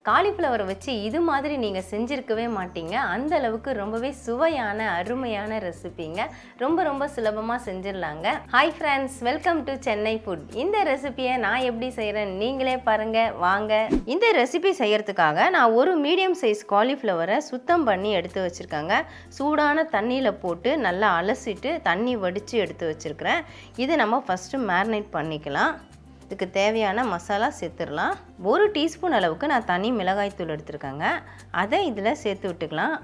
Cauliflower வச்சு இது மாதிரி நீங்கள் செஞ்சுருக்கவே மாட்டீங்க. அந்த அளவுக்கு ரொம்பவே சுவையான அருமையான ரெசிபிங்க. ரொம்ப சுலபமாக செஞ்சிடலாங்க. Hi friends, welcome to Chennai food. இந்த ரெசிபியை நான் எப்படி செய்கிறேன் நீங்களே பாருங்கள் வாங்க. இந்த ரெசிபி செய்கிறதுக்காக நான் ஒரு மீடியம் சைஸ் காலிஃப்ளவரை சுத்தம் பண்ணி எடுத்து வச்சுருக்கேங்க. சூடான தண்ணியில் போட்டு நல்லா அலசிட்டு தண்ணி வடித்து எடுத்து வச்சுருக்கிறேன். இது நம்ம ஃபஸ்ட்டு மேரினேட் பண்ணிக்கலாம். இதுக்கு தேவையான மசாலா சேர்த்துடலாம். 1 டீஸ்பூன் அளவுக்கு நான் தனி மிளகாய் தூள் எடுத்துருக்கேங்க. அதை இதில் சேர்த்து விட்டுக்கலாம்.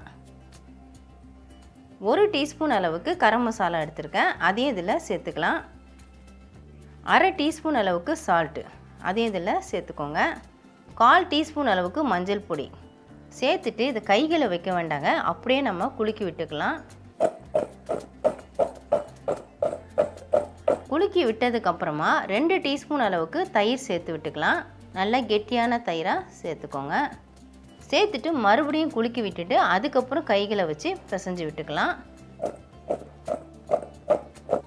1 டீஸ்பூன் அளவுக்கு கரம் மசாலா எடுத்துருக்கேன். அதையும் இதில் சேர்த்துக்கலாம். 1/2 டீஸ்பூன் அளவுக்கு சால்ட்டு, அதையும் இதில் சேர்த்துக்கோங்க. 1/4 டீஸ்பூன் அளவுக்கு மஞ்சள் பொடி சேர்த்துட்டு இது கைகளை வைக்க வேண்டாங்க, அப்படியே நம்ம குலுக்கி விட்டுக்கலாம். குலுக்கி விட்டதுக்கப்புறமா 2 டீஸ்பூன் அளவுக்கு தயிர் சேர்த்து விட்டுக்கலாம். நல்லா கெட்டியான தயிராக சேர்த்துக்கோங்க. சேர்த்துட்டு மறுபடியும் குலுக்கி விட்டுட்டு அதுக்கப்புறம் கைகளை வச்சு பிசைஞ்சு விட்டுக்கலாம்.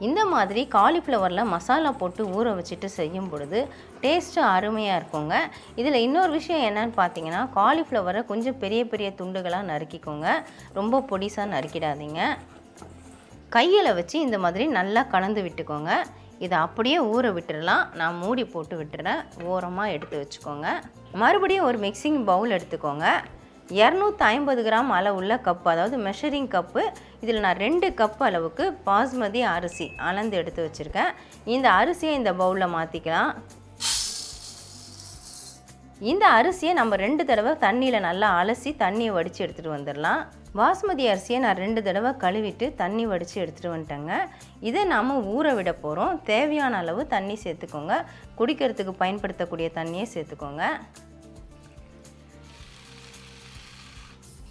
இந்த மாதிரி காலிஃப்ளவரில் மசாலா போட்டு ஊற வச்சுட்டு செய்யும் பொழுது டேஸ்ட்டு அருமையாக இருக்குங்க. இதில் இன்னொரு விஷயம் என்னன்னு பார்த்தீங்கன்னா, காலிஃப்ளவரை கொஞ்சம் பெரிய துண்டுகளாக நறுக்கிக்கோங்க. ரொம்ப பொடிசாக நறுக்கிடாதீங்க. கையில் வச்சு இந்த மாதிரி நல்லா கலந்து விட்டுக்கோங்க. இதை அப்படியே ஊற விட்டுடலாம். நான் மூடி போட்டு விட்டுறேன். ஓரமாக எடுத்து வச்சுக்கோங்க. மறுபடியும் ஒரு மிக்சிங் பவுல் எடுத்துக்கோங்க. 250 கிராம் அளவுள்ள கப்பு, அதாவது மெஷரிங் கப்பு. இதில் நான் 2 கப் அளவுக்கு பாஸ்மதி அரிசி அளந்து எடுத்து வச்சுருக்கேன். இந்த அரிசியை இந்த பவுலில் மாற்றிக்கலாம். இந்த அரிசியை நம்ம 2 தடவை தண்ணியில் நல்லா அலசி தண்ணியை வடித்து எடுத்துகிட்டு வந்துடலாம். பாஸ்மதி அரிசியை நான் 2 தடவை கழுவிட்டு தண்ணி வடித்து எடுத்துகிட்டு வந்துட்டேங்க. இதை நாம் ஊற விட போகிறோம். தேவையான அளவு தண்ணி சேர்த்துக்கோங்க. குடிக்கிறதுக்கு பயன்படுத்தக்கூடிய தண்ணியை சேர்த்துக்கோங்க.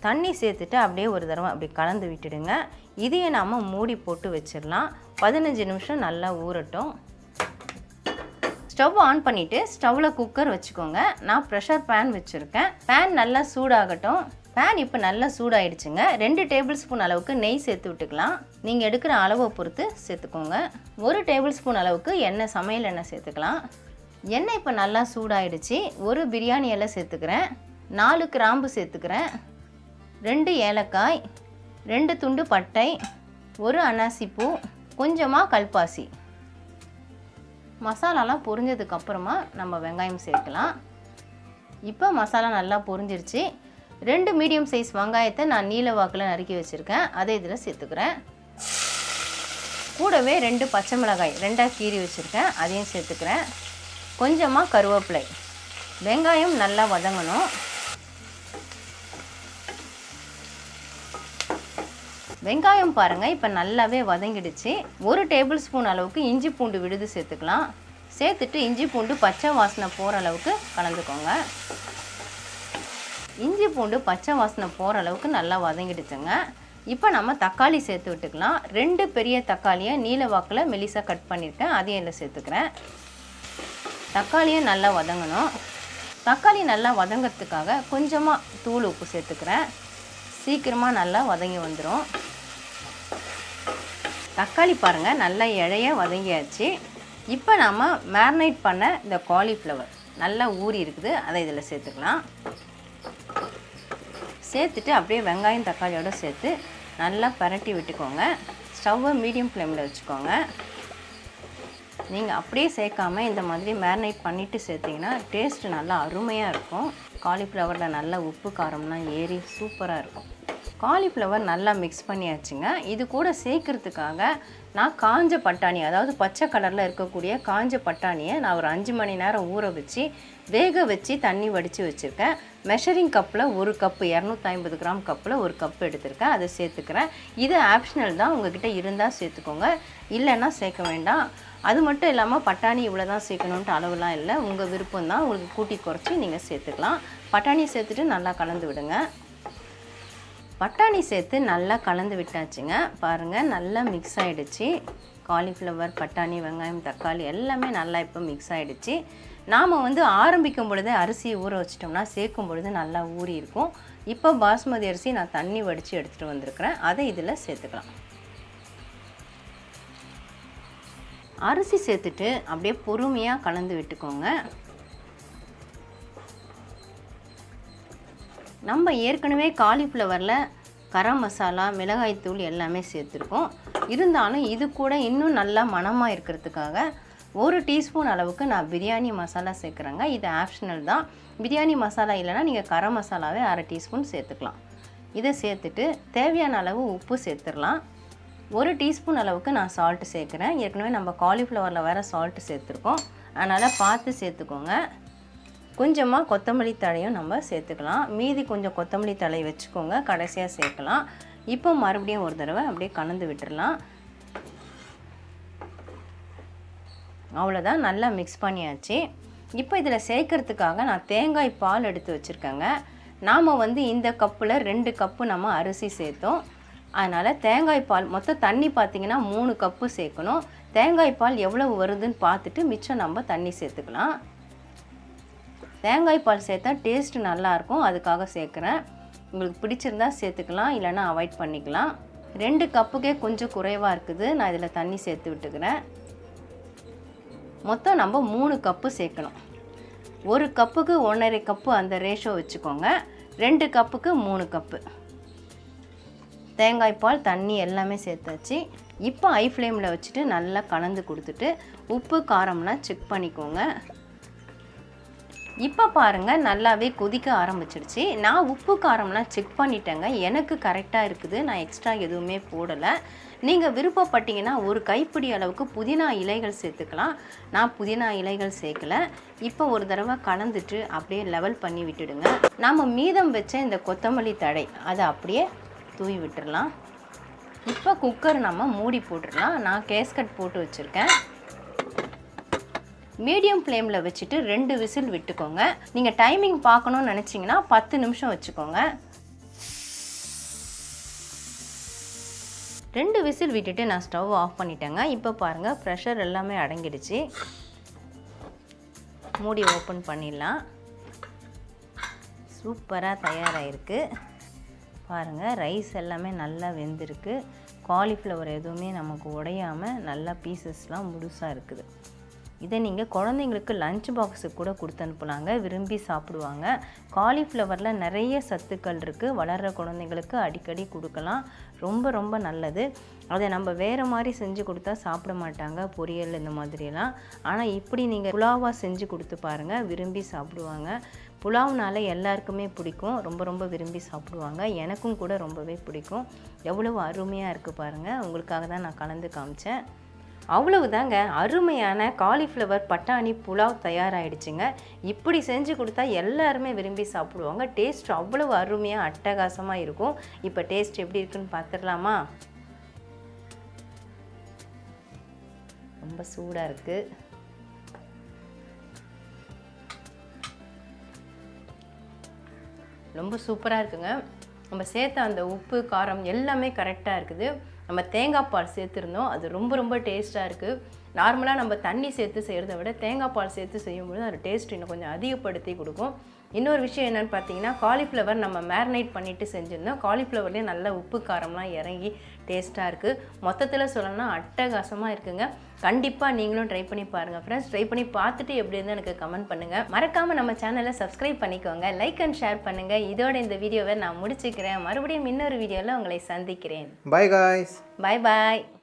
தண்ணி சேர்த்துட்டு அப்படியே ஒரு தடவை அப்படி கலந்து விட்டுடுங்க. இதையே நாம் மூடி போட்டு வச்சிடலாம். 15 நிமிஷம் நல்லா ஊறட்டும். ஸ்டவ் ஆன் பண்ணிவிட்டு ஸ்டவ்வில் குக்கர் வச்சுக்கோங்க. நான் ப்ரெஷர் பேன் வச்சுருக்கேன். பேன் நல்லா சூடாகட்டும். பேன் இப்போ நல்லா சூடாயிடுச்சுங்க. 2 டேபிள் ஸ்பூன் அளவுக்கு நெய் சேர்த்து விட்டுக்கலாம். நீங்கள் எடுக்கிற அளவை பொறுத்து சேர்த்துக்கோங்க. 1 டேபிள் ஸ்பூன் அளவுக்கு எண்ணெய், சமையல் எண்ணெய் சேர்த்துக்கலாம். எண்ணெய் இப்போ நல்லா சூடாயிடுச்சு. 1 பிரியாணி இலை சேர்த்துக்கிறேன். 4 கிராம்பு சேர்த்துக்கிறேன். 2 ஏலக்காய், 2 துண்டு பட்டை, 1 அன்னாசிப்பூ, கொஞ்சமாக கல்பாசி. மசாலாலாம் பொரிஞ்சதுக்கப்புறமா நம்ம வெங்காயம் சேர்க்கலாம். இப்போ மசாலா நல்லா பொரிஞ்சிருச்சு. 2 மீடியம் சைஸ் வெங்காயத்தை நான் நீல வாக்கில் நறுக்கி வச்சுருக்கேன். அதை இதில் சேர்த்துக்கிறேன். கூடவே 2 பச்சை மிளகாய் 2ஆக கீறி வச்சுருக்கேன். அதையும் சேர்த்துக்கிறேன். கொஞ்சமாக கருவேப்பிலை. வெங்காயம் நல்லா வதங்கணும். வெங்காயம் பாருங்கள் இப்போ நல்லாவே வதங்கிடுச்சு. 1 டேபிள் ஸ்பூன் அளவுக்கு இஞ்சி பூண்டு விழுது சேர்த்துக்கலாம். சேர்த்துட்டு இஞ்சி பூண்டு பச்சை வாசனை போகிற அளவுக்கு கலந்துக்கோங்க. இஞ்சி பூண்டு பச்சை வாசனை போகிற அளவுக்கு நல்லா வதங்கிடுச்சுங்க. இப்போ நம்ம தக்காளி சேர்த்து விட்டுக்கலாம். 2 பெரிய தக்காளியை நீல வாக்கில் மெலிசாக கட் பண்ணியிருக்கேன். அதையும் இதில் சேர்த்துக்கிறேன். தக்காளியை நல்லா வதங்கணும். தக்காளி நல்லா வதங்கிறதுக்காக கொஞ்சமாக தூள் உப்பு சேர்த்துக்கிறேன். சீக்கிரமாக நல்லா வதங்கி வந்துடும். தக்காளி பாருங்கள் நல்லா இழைய வதங்கியாச்சு. இப்போ நம்ம மேரினேட் பண்ண இந்த காலிஃப்ளவர் நல்லா ஊறி இருக்குது. அதை இதில் சேர்த்துக்கலாம். சேர்த்துட்டு அப்படியே வெங்காயம் தக்காளியோடு சேர்த்து நல்லா பரட்டி விட்டுக்கோங்க. ஸ்டவ்வை மீடியம் ஃப்ளேமில் வச்சுக்கோங்க. நீங்கள் அப்படியே சேர்க்காம இந்த மாதிரி மேரினேட் பண்ணிவிட்டு சேர்த்திங்கன்னா டேஸ்ட்டு நல்லா அருமையாக இருக்கும். காலிஃப்ளவரில் நல்லா உப்பு காரம்லாம் ஏறி சூப்பராக இருக்கும். காலிஃப்ளவர் நல்லா மிக்ஸ் பண்ணியாச்சுங்க. இது கூட சேர்க்கறதுக்காக நான் காஞ்ச பட்டாணி, அதாவது பச்சை கலரில் இருக்கக்கூடிய காஞ்ச பட்டாணியை நான் ஒரு 5 மணி நேரம் ஊற வச்சு வேக வச்சு தண்ணி வடித்து வச்சுருக்கேன். மெஷரிங் கப்பில் 1 கப்பு, 250 கிராம் கப்பில் 1 கப் எடுத்திருக்கேன். அதை சேர்த்துக்கிறேன். இது ஆப்ஷனல் தான், உங்ககிட்ட இருந்தால் சேர்த்துக்கோங்க, இல்லைன்னா சேர்க்க வேண்டாம். அது மட்டும் இல்லாமல் பட்டாணி இவ்வளோ தான் சேர்க்கணுன்ட்டு அளவுலாம் இல்லை, உங்கள் விருப்பம் தான். உங்களுக்கு கூட்டி குறைச்சி நீங்கள் சேர்த்துக்கலாம். பட்டாணி சேர்த்துட்டு நல்லா கலந்து விடுங்க. பட்டாணி சேர்த்து நல்லா கலந்து விட்டாச்சுங்க. பாருங்கள் நல்லா மிக்ஸ் ஆகிடுச்சு. காலிஃப்ளவர், பட்டாணி, வெங்காயம், தக்காளி எல்லாமே நல்லா இப்போ மிக்ஸ் ஆகிடுச்சு. நாம் ஆரம்பிக்கும் பொழுது அரிசியை ஊற வச்சிட்டோம்னா சேர்க்கும் பொழுது நல்லா ஊறி இருக்கும். இப்போ பாஸ்மதி அரிசி நான் தண்ணி வடித்து எடுத்துகிட்டு வந்திருக்கிறேன். அதை இதில் சேர்த்துக்கலாம். அரிசி சேர்த்துட்டு அப்படியே பொறுமையாக கலந்து விட்டுக்கோங்க. நம்ம ஏற்கனவே காலிஃப்ளவரில் கரம் மசாலா மிளகாய்த்தூள் எல்லாமே சேர்த்துருக்கோம். இருந்தாலும் இது கூட இன்னும் நல்லா மணமாக இருக்கிறதுக்காக 1 டீஸ்பூன் அளவுக்கு நான் பிரியாணி மசாலா சேர்க்குறேங்க. இது ஆப்ஷனல் தான். பிரியாணி மசாலா இல்லைனா நீங்கள் கரம் மசாலாவே 1/2 டீஸ்பூன் சேர்த்துக்கலாம். இதை சேர்த்துட்டு தேவையான அளவு உப்பு சேர்த்துடலாம். 1 டீஸ்பூன் அளவுக்கு நான் சால்ட்டு சேர்க்குறேன். ஏற்கனவே நம்ம காலிஃப்ளவரில் வேறு சால்ட்டு சேர்த்துருக்கோம், அதனால் பார்த்து சேர்த்துக்கோங்க. கொஞ்சமாக கொத்தமல்லி தழையும் நம்ம சேர்த்துக்கலாம். மீதி கொஞ்சம் கொத்தமல்லி தழை வச்சுக்கோங்க, கடைசியாக சேர்க்கலாம். இப்போ மறுபடியும் ஒரு தடவை அப்படியே கலந்து விட்டுடலாம். அவ்வளோதான், நல்லா மிக்ஸ் பண்ணியாச்சு. இப்போ இதில் சேர்க்கறதுக்காக நான் தேங்காய் பால் எடுத்து வச்சுருக்கேங்க. நாம் இந்த கப்பில் 2 கப்பு நம்ம அரிசி சேர்த்தோம். அதனால் தேங்காய் பால் மொத்தம் தண்ணி பார்த்திங்கன்னா 3 கப்பு சேர்க்கணும். தேங்காய் பால் எவ்வளவு வருதுன்னு பார்த்துட்டு மிச்சம் நம்ம தண்ணி சேர்த்துக்கலாம். தேங்காய் பால் சேர்த்தா டேஸ்ட்டு நல்லாயிருக்கும், அதுக்காக சேர்க்குறேன். உங்களுக்கு பிடிச்சிருந்தா சேர்த்துக்கலாம், இல்லைன்னா அவாய்ட் பண்ணிக்கலாம். 2 கப்புக்கே கொஞ்சம் குறைவாக இருக்குது, நான் இதில் தண்ணி சேர்த்து விட்டுக்கிறேன். மொத்தம் நம்ம 3 கப்பு சேர்க்கணும். 1 கப்புக்கு 1.5 கப்பு அந்த ரேஷோ வச்சுக்கோங்க. 2 கப்புக்கு 3 கப்பு தேங்காய் பால் தண்ணி எல்லாமே சேர்த்தாச்சு. இப்போ ஹை ஃப்ளேமில் வச்சுட்டு நல்லா கலந்து கொடுத்துட்டு உப்பு காரம்லாம் செக் பண்ணிக்கோங்க. இப்போ பாருங்கள், நல்லாவே கொதிக்க ஆரம்பிச்சிடுச்சு. நான் உப்பு காரம்லாம் செக் பண்ணிட்டேங்க, எனக்கு கரெக்டாக இருக்குது. நான் எக்ஸ்ட்ரா எதுவுமே போடலை. நீங்கள் விருப்பப்பட்டீங்கன்னா 1 கைப்பிடி அளவுக்கு புதினா இலைகள் சேர்த்துக்கலாம். நான் புதினா இலைகள் சேர்க்கலை. இப்போ ஒரு தடவை கலந்துட்டு அப்படியே லெவல் பண்ணி விட்டுடுங்க. நாம் மீதம் வச்ச இந்த கொத்தமல்லி தழை அதை அப்படியே தூவி விட்டுடலாம். இப்போ குக்கர் நம்ம மூடி போட்டுடலாம். நான் கேஸ்கட் போட்டு வச்சுருக்கேன். மீடியம் ஃப்ளேமில் வச்சுட்டு 2 விசில் விட்டுக்கோங்க. நீங்கள் டைமிங் பார்க்கணுன்னு நினச்சிங்கன்னா 10 நிமிஷம் வச்சுக்கோங்க. 2 விசில் விட்டுட்டு நான் ஸ்டவ் ஆஃப் பண்ணிட்டேங்க. இப்போ பாருங்கள், ப்ரெஷர் எல்லாமே அடங்கிடுச்சு. மூடி ஓப்பன் பண்ணிடலாம். சூப்பராக தயாராகிருக்கு பாருங்கள். ரைஸ் எல்லாமே நல்லா வெந்திருக்கு. காலிஃப்ளவர் எதுவுமே நமக்கு உடையாமல் நல்லா பீசஸ்லாம் முழுசாக இருக்குது. இதை நீங்கள் குழந்தைங்களுக்கு லஞ்ச் பாக்ஸுக்கு கூட கொடுத்து அனுப்பலாங்க, விரும்பி சாப்பிடுவாங்க. காலிஃப்ளவரில் நிறைய சத்துக்கள் இருக்குது. வளர்கிற குழந்தைங்களுக்கு அடிக்கடி கொடுக்கலாம், ரொம்ப ரொம்ப நல்லது. அதை நம்ம வேறு மாதிரி செஞ்சு கொடுத்தா சாப்பிட மாட்டாங்க, பொரியல் இந்த மாதிரிலாம். ஆனால் இப்படி நீங்கள் புலாவாக செஞ்சு கொடுத்து பாருங்கள், விரும்பி சாப்பிடுவாங்க. புலாவ்னால எல்லாருக்குமே பிடிக்கும், ரொம்ப ரொம்ப விரும்பி சாப்பிடுவாங்க. எனக்கும் கூட ரொம்பவே பிடிக்கும். எவ்வளவு அருமையாக இருக்குது பாருங்கள். உங்களுக்காக தான் நான் கலந்து காமிச்சேன். அவ்வளவுதாங்க, அருமையான காலிஃப்ளவர் பட்டாணி புலாவ் தயாராகிடுச்சுங்க. இப்படி செஞ்சு கொடுத்தா எல்லாருமே விரும்பி சாப்பிடுவாங்க. டேஸ்ட் அவ்வளவு அருமையாக அட்டகாசமாக இருக்கும். இப்போ டேஸ்ட் எப்படி இருக்குன்னு பார்த்துடலாமா? ரொம்ப சூடாக இருக்குது. ரொம்ப சூப்பராக இருக்குங்க. நம்ம சேர்த்த அந்த உப்பு காரம் எல்லாமே கரெக்டாக இருக்குது. நம்ம தேங்காய் பால் சேர்த்துருந்தோம், அது ரொம்ப ரொம்ப டேஸ்ட்டாக இருக்குது. நார்மலாக நம்ம தண்ணி சேர்த்து செய்கிறத விட தேங்காய் பால் சேர்த்து செய்யும்போது அது டேஸ்ட் இன்னும் கொஞ்சம் அதிகப்படுத்தி கொடுக்கும். இன்னொரு விஷயம் என்னென்னு பார்த்தீங்கன்னா, காலிஃப்ளவர் நம்ம மேரினேட் பண்ணிவிட்டு செஞ்சுருந்தோம். காலிஃப்ளவர்லேயே நல்ல உப்பு காரம்லாம் இறங்கி டேஸ்ட்டாக இருக்குது. மொத்தத்தில் சொல்லணும்னா அட்டகாசமாக இருக்குங்க. கண்டிப்பாக நீங்களும் ட்ரை பண்ணி பாருங்கள் ஃப்ரெண்ட்ஸ். ட்ரை பண்ணி பார்த்துட்டு எப்படி இருந்தால் எனக்கு கமெண்ட் பண்ணுங்கள். மறக்காமல் நம்ம சேனலை சப்ஸ்கிரைப் பண்ணிக்கோங்க, லைக் அண்ட் ஷேர் பண்ணுங்கள். இதோட இந்த வீடியோவை நான் முடிச்சுக்கிறேன். மறுபடியும் இன்னொரு வீடியோவில் உங்களை சந்திக்கிறேன். Bye guys. Bye bye.